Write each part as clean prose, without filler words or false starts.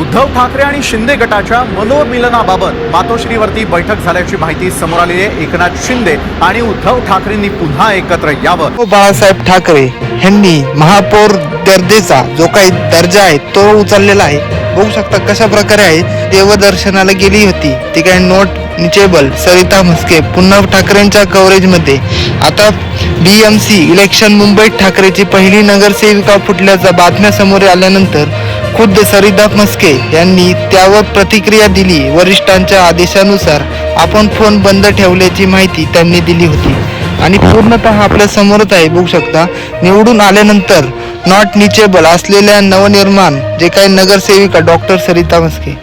उद्धव ठाकरे आणि शिंदे गटाच्या मनोमिलनाबाबत मातोश्रीवरती बैठक झाल्याची माहिती समोर आली आहे। एकनाथ शिंदे आणि उद्धव ठाकरेंनी पुन्हा एकत्र यावं। बाळासाहेब ठाकरे यांनी महापौर दर्जाचा जो काही दर्जा आहे तो उचललेला आहे। बघू शकता कशा प्रकारे आहे, देवदर्शनाला गेली होती ती काही नोट निचेबल सरिता म्हस्के पुन्हा ठाकरेंच्या कव्हरेज मध्ये। आता BMC इलेक्शन मुंबईत ठाकरेची पहिली नगरसेविका फुटल्याच्या बातम्या समोर आल्यानंतर खुद्द सरिता म्हस्के यांनी त्यावर प्रतिक्रिया दिली। वरिष्ठांच्या आदेशानुसार आपण फोन बंद ठेवल्याची माहिती त्यांनी दिली होती आणि पूर्णतः आपल्या समोरच आहे। बघू शकता निवडून आल्यानंतर नॉट निचेबल असलेल्या नवनिर्माण जे काही नगरसेविका डॉक्टर सरिता म्हस्के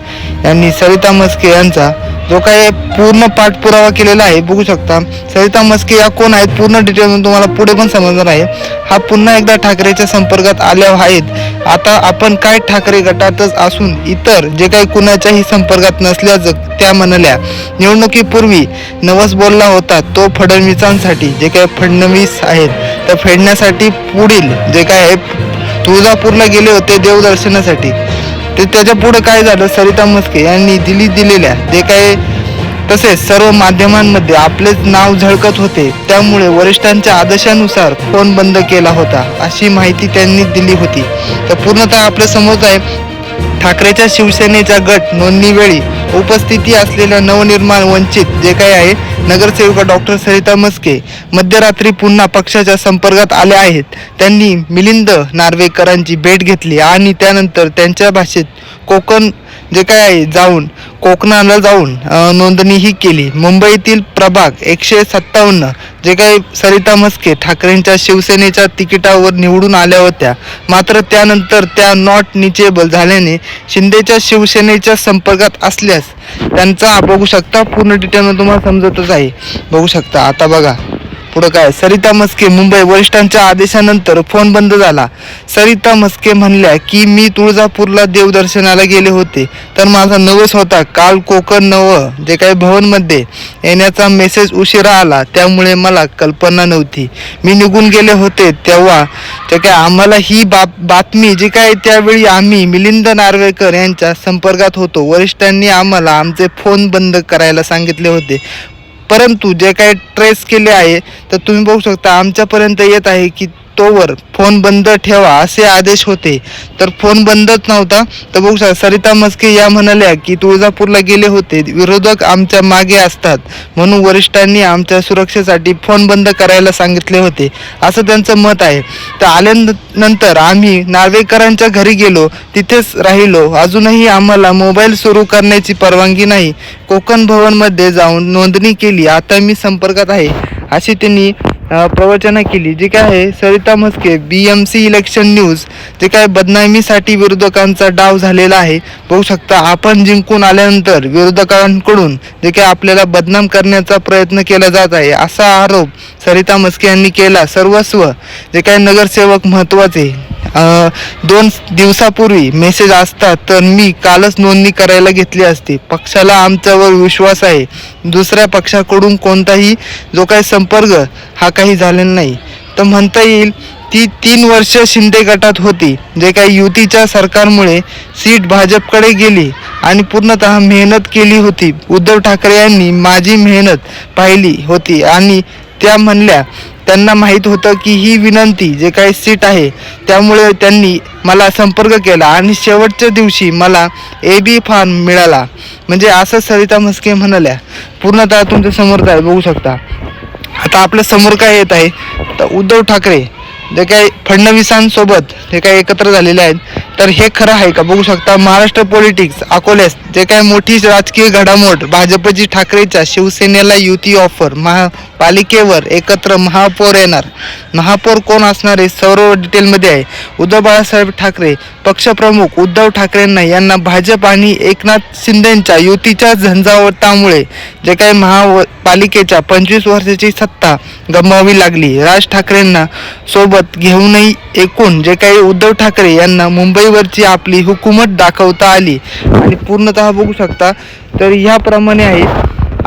यांनी सरिता म्हस्के यांचा जो काही पूर्ण पाठपुरावा केलेला आहे। बघू शकता सरिता म्हस्के या कोण आहेत पूर्ण डिटेल तुम्हाला पुढे पण समजणार आहे। हा पुन्हा एकदा ठाकरेच्या संपर्कात आल्या आहेत। आता आपण काय ठाकरे गटातच असून इतर जे काही कुणाच्याही संपर्कात नसल्याचं त्या म्हणाल्या। निवडणुकीपूर्वी नवस बोलला होता तो फडणवीसांसाठी जे काही फडणवीस आहेत तर फेडण्यासाठी पुढील जे काय आहे तुळजापूरला गेले होते देवदर्शनासाठी, ते त्याच्या पुढे काय झालं, सरिता म्हस्के यांनी दिलेल्या जे काही तसेच सर्व माध्यमांमध्ये आपलेच नाव झळकत होते, त्यामुळे वरिष्ठांच्या आदेशानुसार फोन बंद केला होता अशी माहिती त्यांनी दिली होती। तर पूर्णतः आपल्या समोर आहे ठाकरेच्या शिवसेनेच्या गट नोंदणीवेळी उपस्थिती असलेल्या नवनिर्माण वंचित जे काही आहे नगरसेविका डॉक्टर सरिता म्हस्के मध्यरात्री पुन्हा पक्षाच्या संपर्कात आल्या आहेत। त्यांनी मिलिंद नार्वेकरांची भेट घेतली आणि त्यानंतर त्यांच्या भाषेत कोकण जे काय आहे जाऊन कोकणाला जाऊन नोंदणीही केली। मुंबईतील प्रभाग 157 जे काही सरिता म्हस्के ठाकरेंच्या शिवसेनेच्या तिकिटावर निवडून आल्या होत्या, मात्र त्यानंतर त्या नॉट निचेबल झाल्याने शिंदेच्या शिवसेनेच्या संपर्कात असल्यास त्यांचा बघू शकता पूर्ण डिटेल तुम्हाला समजतच आहे। बघू शकता आता बघा पुढे काय, सरिता म्हस्के मुंबई वरिष्ठांच्या आदेशानंतर फोन बंद झाला। सरिता म्हस्के म्हणल्या की मी तुळजापूरला देवदर्शनाला गेले होते तर माझा नवस होता, काल कोकण नव जे काही भवनमध्ये येण्याचा मेसेज उशिरा आला त्यामुळे मला कल्पना नव्हती। मी निघून गेले होते तेव्हा जे काय आम्हाला ही बातमी जी काय त्यावेळी आम्ही मिलिंद नार्वेकर यांच्या संपर्कात होतो, वरिष्ठांनी आम्हाला आमचे फोन बंद करायला सांगितले होते, परंतु जे काही ट्रेस केले आहे तर तुम्ही बघू शकता आमच्यापर्यंत येत आहे की तोवर फोन बंद ठेवा असे आदेश होते, तर फोन बंदच नव्हता। तर बघू शकता सरिता म्हस्के या म्हणाल्या की तुळजापूरला गेले होते, विरोधक आमच्या मागे असतात म्हणून वरिष्ठांनी आमच्या सुरक्षेसाठी फोन बंद करायला सांगितले होते असं त्यांचं मत आहे। तर आल्यानंतर आम्ही नार्वेकरांच्या घरी गेलो, तिथेच राहिलो, अजूनही आम्हाला मोबाईल सुरू करण्याची परवानगी नाही। कोकण भवनमध्ये जाऊन नोंदणी केली, आता मी संपर्कात आहे अशी त्यांनी प्रवचना केली। जे काय आहे Sarita Mhaske BMC election news जे काय बदनामीसाठी विरोधकांचा डाव झालेला आहे। बघू शकता आपण जिंकून आल्यानंतर विरोधकांकडून जे काय आपल्याला बदनाम करण्याचा प्रयत्न केला जात आहे असा आरोप सरिता म्हस्के यांनी केला। सर्वस्व जे काय नगरसेवक महत्वाचे 2 दिवसापूर्वी मेसेज असतात तर मी कालच नोंदणी करायला घेतली असती। पक्षाला आमच्यावर विश्वास आहे, दुसऱ्या पक्षाकडून कोणताही जो काही संपर्क हा काही झालेला नाही। तर म्हणता येईल ती 3 वर्ष शिंदे गटात होती, जे काही युतीच्या सरकारमुळे सीट भाजपकडे गेली आणि पूर्णतः मेहनत केली होती। उद्धव ठाकरे यांनी माझी मेहनत पाहिली होती आणि त्या म्हणल्या त्यांना माहीत होतं की ही विनंती जे काही सीट आहे त्यामुळे त्यांनी मला संपर्क केला आणि शेवटच्या दिवशी मला AB फॉर्म मिळाला, म्हणजे असं सरिता म्हस्के म्हणाल्या। पूर्णतः तुमच्या समोर आहे बघू शकता। आता आपल्या समोर काय येत आहे तर उद्धव ठाकरे जे काही फडणवीसांसोबत जे काही एकत्र झालेले आहेत, तर हे खरं आहे का बघू शकता। महाराष्ट्र पॉलिटिक्स अकोल्यास जे काही मोठी राजकीय घडामोड, भाजपची ठाकरेच्या शिवसेनेला युती ऑफर, महापालिकेवर एकत्र महापौर येणार, महापौर कोण असणार आहे सर्व डिटेलमध्ये आहे। उद्धव बाळासाहेब ठाकरे पक्षप्रमुख उद्धव ठाकरेंना यांना भाजप आणि एकनाथ शिंदेच्या युतीच्या झंझावातामुळे जे काही महापालिकेच्या 25 वर्षाची सत्ता गमवावी लागली। राज ठाकरेंना सोबत घेऊनही एकूण जे काही उद्धव ठाकरे यांना मुंबईवरची आपली हुकूमत दाखवता आली आणि पूर्णतः बघू शकता तर ह्याप्रमाणे आहे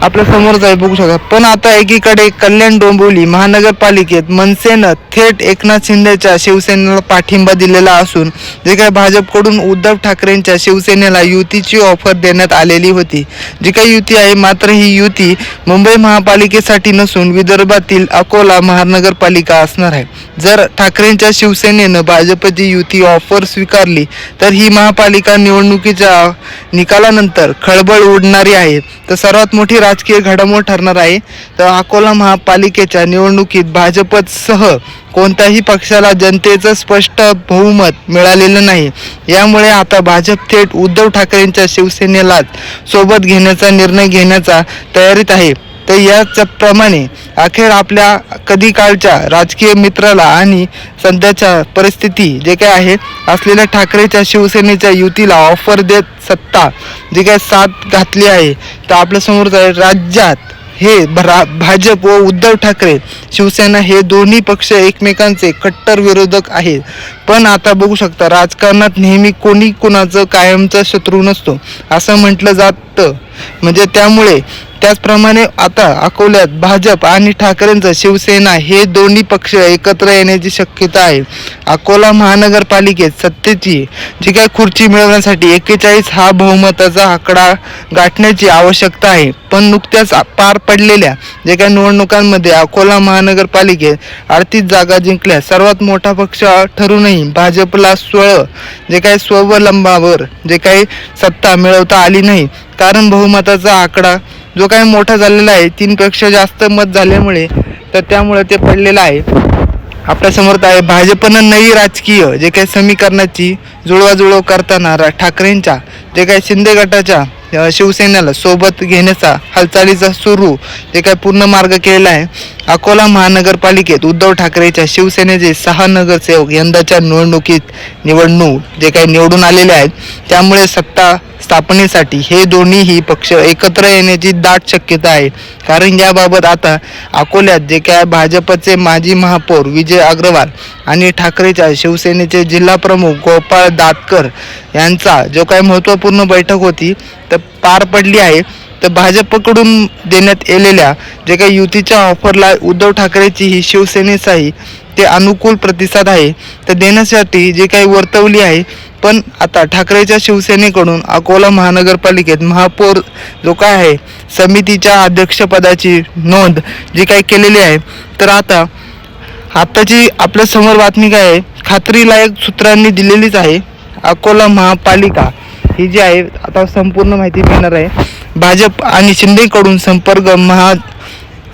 आपल्या समोरच आहे, बघू शकता. पण आता एकीकडे कल्याण डोंबिवली महानगरपालिकेत मनसेनं थेट एकनाथ शिंदेच्या शिवसेनेला पाठिंबा दिलेला असून जे काही भाजपकडून उद्धव ठाकरेंच्या शिवसेनेला युतीची ऑफर देण्यात आलेली होती. जी काही युती आहे, मात्र ही युती मुंबई महापालिकेसाठी नसून विदर्भातील अकोला महानगरपालिका असणार आहे. जर ठाकरेंच्या शिवसेनेनं भाजपची युती ऑफर स्वीकारली तर ही महापालिका निवडणुकीच्या निकालानंतर खळबळ उडणारी आहे. तर सर्वात मोठी राजकीय घडामोड ठरणार आहे. तर अकोला महापालिकेच्या निवडणुकीत भाजपसह कोणत्याही पक्षाला जनतेचं स्पष्ट बहुमत मिळालेलं नाही. यामुळे आता भाजप थेट उद्धव ठाकरेंच्या शिवसेनेलाच सोबत घेण्याचा निर्णय घेण्याचा तयारीत आहे. तर याप्रमाणे अखेर आपल्या कधी काळच्या राजकीय मित्राला आणि सध्याच्या परिस्थिती जे काय आहे असलेल्या ठाकरेच्या शिवसेनेच्या युतीला ऑफर देत सत्ता जे काय साथ घातली आहे. तर आपल्या समोर राज्यात हे भाजप व उद्धव ठाकरे शिवसेना हे दोन्ही पक्ष एकमेकांचे कट्टर विरोधक आहेत. पण आता बघू शकता, राजकारणात नेहमी कोणी कुणाचं कायमचा शत्रू नसतो असं म्हटलं जातं. म्हणजे त्यामुळे त्याचप्रमाणे आता अकोल्यात भाजप आणि ठाकरेंचं शिवसेना हे दोन्ही पक्ष एकत्र येण्याची शक्यता आहे. अकोला महानगरपालिकेत सत्तेची जी काही खुर्ची मिळवण्यासाठी 41 हा बहुमताचा आकडा गाठण्याची आवश्यकता आहे. पण नुकत्याच पार पडलेल्या जे काही निवडणुकांमध्ये अकोला महानगरपालिकेत 38 जागा जिंकल्या. सर्वात मोठा पक्ष ठरूनही भाजपला जे काही स्वावलंबावर जे काही सत्ता मिळवता आली नाही. कारण बहुमताचा आकडा जो काही मोठा झालेला आहे, 3 पेक्षा जास्त मत झाल्यामुळे, तर त्यामुळे ते पडलेलं आहे. आपल्या समोर आहे भाजपनं नवी राजकीय जे काही समीकरणाची जुळवाजुळव करताना ठाकरेंच्या जे काही शिंदे गटाच्या शिवसेनेला सोबत घेण्याचा हालचालीचा सुरू जे काही पूर्ण मार्ग केलेला आहे. अकोला महानगरपालिकेत उद्धव ठाकरेच्या शिवसेनेचे 6 नगरसेवक यंदाच्या निवडणूक जे काही निवडून आलेले आहेत. त्यामुळे सत्ता स्थापनेसाठी हे दोन्हीही पक्ष एकत्र येण्याची दाट शक्यता आहे. कारण याबाबत आता अकोल्यात जे काय भाजपचे माजी महापौर विजय अग्रवाल आणि ठाकरेच्या शिवसेनेचे जिल्हा प्रमुख गोपाळ दातकर यांचा जो काही महत्त्वपूर्ण बैठक होती तर पार पडली आहे. तर भाजपकडून देण्यात आलेल्या जे काही युतीच्या ऑफरला उद्धव ठाकरेची ही शिवसेनेचाही ते अनुकूल प्रतिसाद आहे. तर देण्यासाठी जे काही वर्तवली आहे. पण आता ठाकरेच्या शिवसेनेकडून अकोला महानगरपालिकेत महापौर जो काय आहे समितीच्या अध्यक्षपदाची नोंद जी काही केलेली आहे. तर आताची आपल्या समोर बातमी काय आहे, खात्रीलायक सूत्रांनी दिलेलीच आहे. अकोला महापालिका ही जी आहे आता संपूर्ण माहिती मिळणार आहे. भाजप आणि शिंदेकडून संपर्क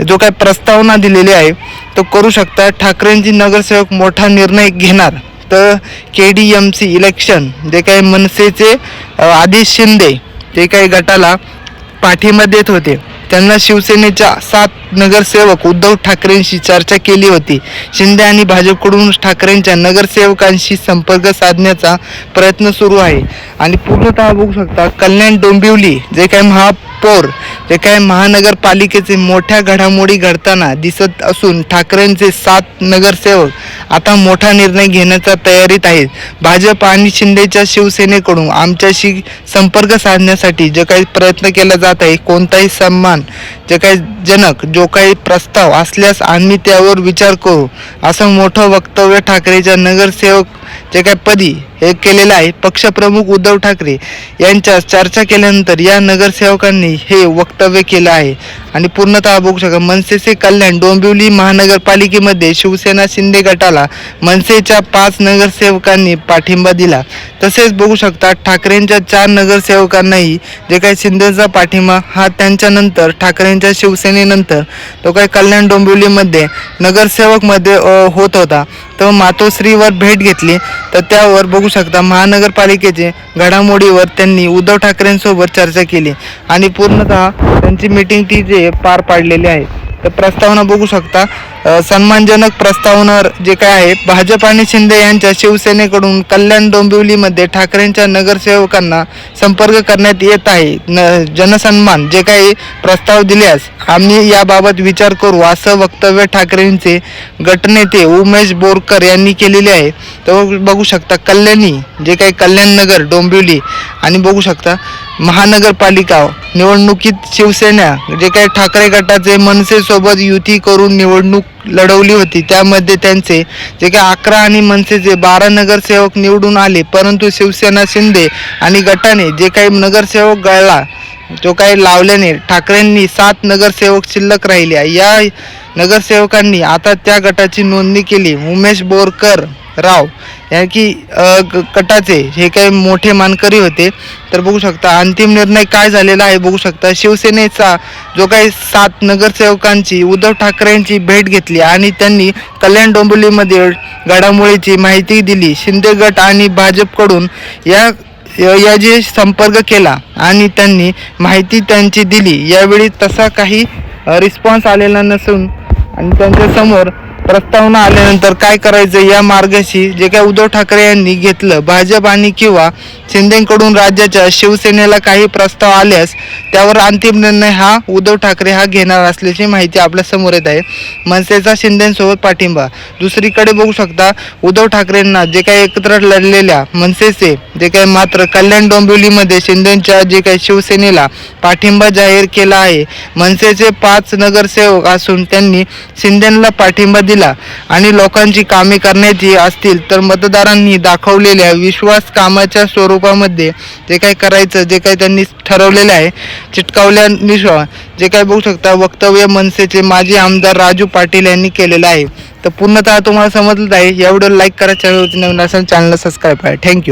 जो काय प्रस्तावना दिलेली आहे तो करू शकता. ठाकरेंची नगरसेवक मोठा निर्णय घेणार. तर KDMC इलेक्शन जे काही मनसेचे आदिश शिंदे जे काही गटाला पाठिंबा देत होते त्यांना शिवसेनेच्या 7 नगरसेवक उद्धव ठाकरेंशी चर्चा केली होती. शिंदे आणि भाजपकडून ठाकरेंच्या नगरसेवकांशी संपर्क साधण्याचा प्रयत्न सुरू आहे. आणि पूर्णतः बघू शकता कल्याण डोंबिवली जे काही महापौर जे काही महानगरपालिकेचे मोठ्या घडामोडी घडताना दिसत असून ठाकरेंचे 7 नगरसेवक आता मोठा निर्णय घेण्याच्या तयारीत आहेत. भाजप आणि शिंदेच्या शिवसेनेकडून आमच्याशी संपर्क साधण्यासाठी जे काही प्रयत्न केला जात आहे, कोणताही सन्मान जे काही जनक जो काही प्रस्ताव असल्यास आम्ही त्यावर विचार करू असं मोठं वक्तव्य ठाकरेच्या नगरसेवक जे काही पदी हे केलेलं आहे. पक्षप्रमुख उद्धव ठाकरे यांच्या चर्चा केल्यानंतर या नगरसेवकांनी हे वक्तव्य केलं आहे. आणि पूर्णतः बघू शकता मनसेचे कल्याण डोंबिवली महानगरपालिकेमध्ये शिवसेना शिंदे गटाला मनसेच्या 5 नगरसेवकांनी पाठिंबा दिला. तसेच बघू शकता ठाकरेंच्या 4 नगरसेवकांनाही जे काही शिंदेचा पाठिंबा हा त्यांच्यानंतर ठाकरेंच्या शिवसेनेनंतर तो काही कल्याण डोंबिवलीमध्ये नगरसेवकमध्ये होत होता. तर मातोश्रीवर भेट घेतली. तर त्यावर बघू शकता महानगरपालिकेचे घडामोडीवर त्यांनी उद्धव ठाकरेंसोबत चर्चा केली आणि पूर्णतः त्यांची मीटिंग ती जे पार पाडलेली आहे. तर प्रस्तावना बघू शकता. सन्मानजनक प्रस्तावनेवर जे काय आहे, भाजप आणि शिंदे यांच्या शिवसेनेकडून कल्याण डोंबिवलीमध्ये ठाकरेंच्या नगरसेवकांना संपर्क करण्यात येत आहे. जनसन्मान जे काही प्रस्ताव दिल्यास आम्ही याबाबत विचार करू, असं वक्तव्य ठाकरेंचे गटनेते उमेश बोरकर यांनी केलेले आहे. तर बघू शकता कल्याणी जे काही कल्याण नगर डोंबिवली आणि बघू शकता महानगरपालिका निवडणुकीत शिवसेना जे काही ठाकरे गटाचे मनसे सोबत युती करून निवडणूक लढवली होती. त्यामध्ये त्यांचे जे काही 11 आणि मनसेचे 12 नगरसेवक निवडून आले. परंतु शिवसेना शिंदे आणि गटाने जे काही नगरसेवक गळला जो काही लावल्याने ठाकरेंनी 7 नगरसेवक शिल्लक राहिले. या नगरसेवकांनी आता त्या गटाची नोंदणी केली. उमेश बोरकर राव या की गटाचे हे काही मोठे मानकरी होते. तर बघू शकता अंतिम निर्णय काय झालेला आहे. बघू शकता शिवसेनेचा जो काही 7 नगरसेवकांची उद्धव ठाकरेंची भेट घेतली आणि त्यांनी कल्याण डोंबिवलीमध्ये घडामोडीची माहिती दिली. शिंदे गट आणि भाजपकडून याची संपर्क केला आणि त्यांनी माहिती त्यांची दिली. यावेळी तसा काही रिस्पॉन्स आलेला नसून आणि त्यांच्या समोर प्रस्तावना आल्यानंतर काय करायचं या मार्गाशी जे काही उद्धव ठाकरे यांनी घेतलं. भाजप आणि किंवा शिंदेकडून राज्याच्या शिवसेनेला काही प्रस्ताव आल्यास त्यावर अंतिम निर्णय हा उद्धव ठाकरे हा घेणार असल्याची माहिती आपल्या समोर येत आहे. मनसेचा शिंदेसोबत पाठिंबा. दुसरीकडे बघू शकता उद्धव ठाकरेंना जे काही एकत्र लढलेल्या मनसेचे जे काही मात्र कल्याण डोंबिवलीमध्ये शिंदेच्या जे काही शिवसेनेला पाठिंबा जाहीर केला आहे. मनसेचे 5 नगरसेवक असून त्यांनी शिंदेला पाठिंबा दिला आणि लोकांची कामे करण्याची असतील तर मतदारांनी दाखवलेल्या विश्वास कामाच्या स्वरूपामध्ये जे काही करायचं जे काही त्यांनी ठरवलेलं आहे चिटकावल्यानुसार जे काही बघू शकता वक्तव्य मनसेचे माजी आमदार राजू पाटील यांनी केलेलं आहे. तर पूर्णतः तुम्हाला समजलं आहे. या व्हिडिओला लाईक करा, चॅनलवरती नवीन असेल चॅनलला सबस्क्राईब करा. थँक्यू.